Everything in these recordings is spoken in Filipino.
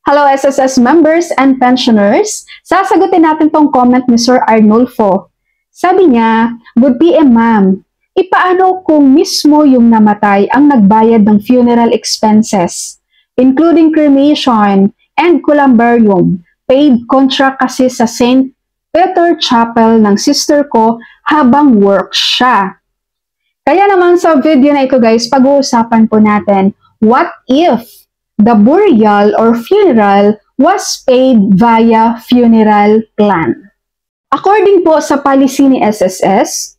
Hello SSS members and pensioners. Sasagutin natin tong comment ni Sir Arnulfo. Sabi niya, "Good PM ma'am, ipaano kung mismo yung namatay ang nagbayad ng funeral expenses, including cremation and columbarium, paid contract kasi sa St. Peter Chapel ng sister ko habang work siya." Kaya naman sa video na ito guys, pag-uusapan po natin, what if the burial or funeral was paid via funeral plan? According po sa policy ni SSS,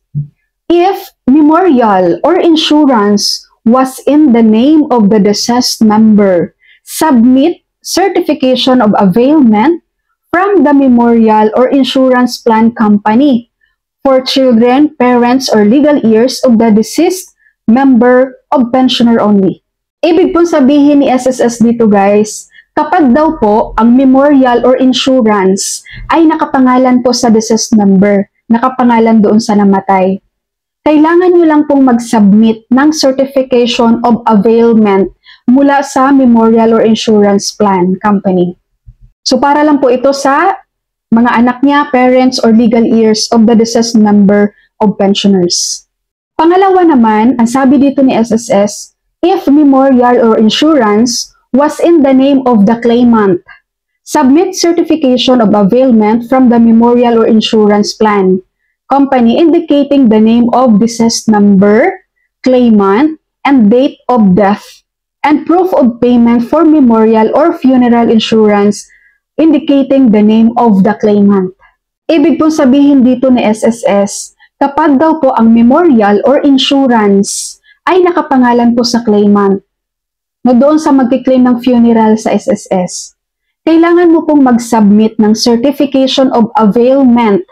if memorial or insurance was in the name of the deceased member, submit certification of availment from the memorial or insurance plan company for children, parents, or legal heirs of the deceased member of pensioner only. Ibig pong sabihin ni SSS dito guys, kapag daw po ang memorial or insurance ay nakapangalan po sa deceased member, nakapangalan doon sa namatay, kailangan nyo lang pong mag-submit ng certification of availment mula sa memorial or insurance plan company. So para lang po ito sa mga anak niya, parents, or legal heirs of the deceased member of pensioners. Pangalawa naman, ang sabi dito ni SSS, if memorial or insurance was in the name of the claimant, submit certification of availment from the memorial or insurance plan company indicating the name of deceased member, claimant, and date of death, and proof of payment for memorial or funeral insurance indicating the name of the claimant. Ibig pong sabihin dito ni SSS, kapag daw po ang memorial or insurance ay nakapangalan po sa claimant, no, doon sa magkiklaim ng funeral sa SSS, kailangan mo pong mag-submit ng certification of availment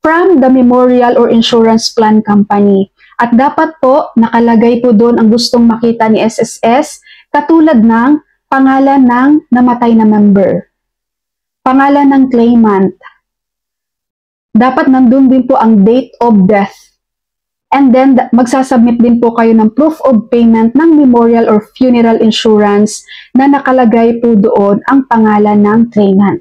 from the memorial or insurance plan company. At dapat po nakalagay po doon ang gustong makita ni SSS, katulad ng pangalan ng namatay na member, pangalan ng claimant. Dapat nandun din po ang date of death. And then, magsasubmit din po kayo ng proof of payment ng memorial or funeral insurance na nakalagay po doon ang pangalan ng claimant.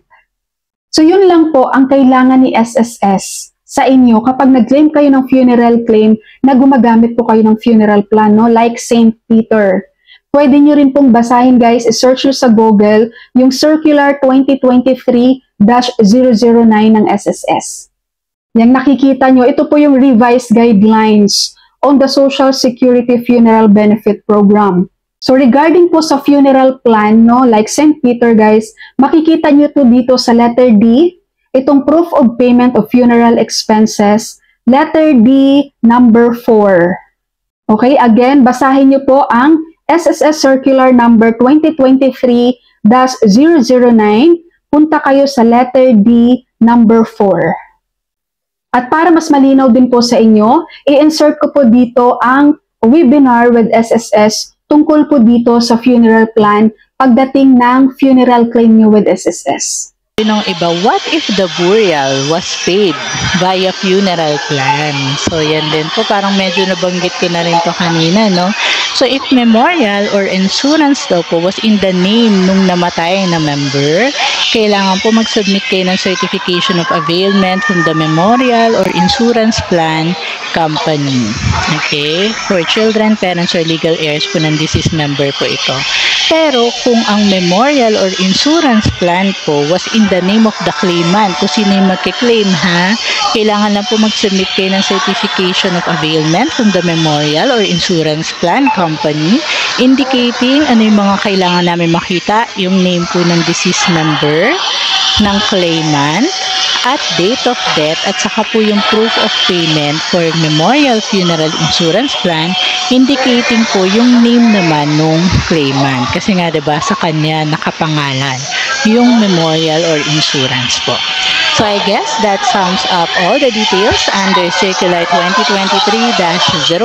So, yun lang po ang kailangan ni SSS sa inyo kapag nag-claim kayo ng funeral claim na gumagamit po kayo ng funeral plan, no? Like St. Peter. Pwede nyo rin pong basahin guys, i-search nyo sa Google yung Circular 2023-009 ng SSS. Yang nakikita nyo, ito po yung revised guidelines on the Social Security Funeral Benefit Program. So regarding po sa funeral plan, no, like St. Peter guys, makikita nyo to dito sa letter D, itong proof of payment of funeral expenses, letter D number 4. Okay, again, basahin nyo po ang SSS Circular number 2023-009, punta kayo sa letter D number 4. At para mas malinaw din po sa inyo, i-insert ko po dito ang webinar with SSS tungkol po dito sa funeral plan pagdating ng funeral claim nyo with SSS. Ng iba, what if the burial was paid via funeral plan? So yan din po, parang medyo nabanggit ko na rin to kanina, no? So if memorial or insurance daw po was in the name nung namatay na member, kailangan po mag-submit kayo ng certification of availment from the memorial or insurance plan company. Okay? For children, parents, or legal heirs po ng deceased member po ito. Pero kung ang memorial or insurance plan po was in the name of the claimant, kung sino yung magkiklaim ha, kailangan lang po mag-submit kayo ng certification of availment from the memorial or insurance plan company indicating ano yung mga kailangan namin makita, yung name po ng deceased member, ng claimant, at date of death, at saka po yung proof of payment for memorial funeral insurance plan indicating po yung name naman nung claimant. Kasi nga diba sa kanya nakapangalan yung memorial or insurance po. So I guess that sums up all the details under Circular 2023-009.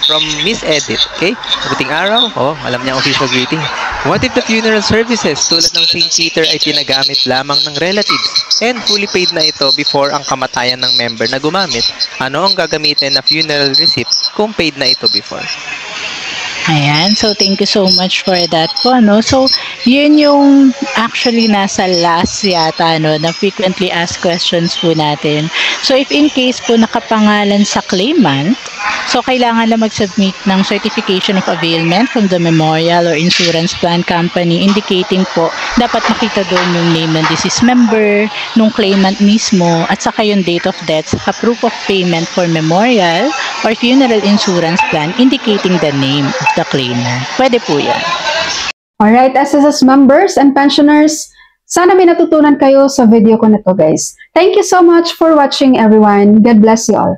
From Miss Edith, okay? Buting araw. Oh, alam niya ang official greeting. What if the funeral services tulad ng St. Peter ay tinagamit lamang ng relatives and fully paid na ito before ang kamatayan ng member na gumamit? Ano ang gagamitin na funeral receipt kung paid na ito before? Ayan, so thank you so much for that po, no? So, yun yung actually nasa last yata, no, na frequently asked questions po natin. So, if in case po nakapangalan sa claimant, so kailangan na mag-submit ng certification of availment from the memorial or insurance plan company indicating po, dapat makita doon yung name ng deceased member, nung claimant mismo, at saka yung date of death, saka proof of payment for memorial or funeral insurance plan indicating the name of the claimant. Pwede po yan. Alright, SSS members and pensioners, sana may natutunan kayo sa video ko na to, guys. Thank you so much for watching, everyone. God bless you all.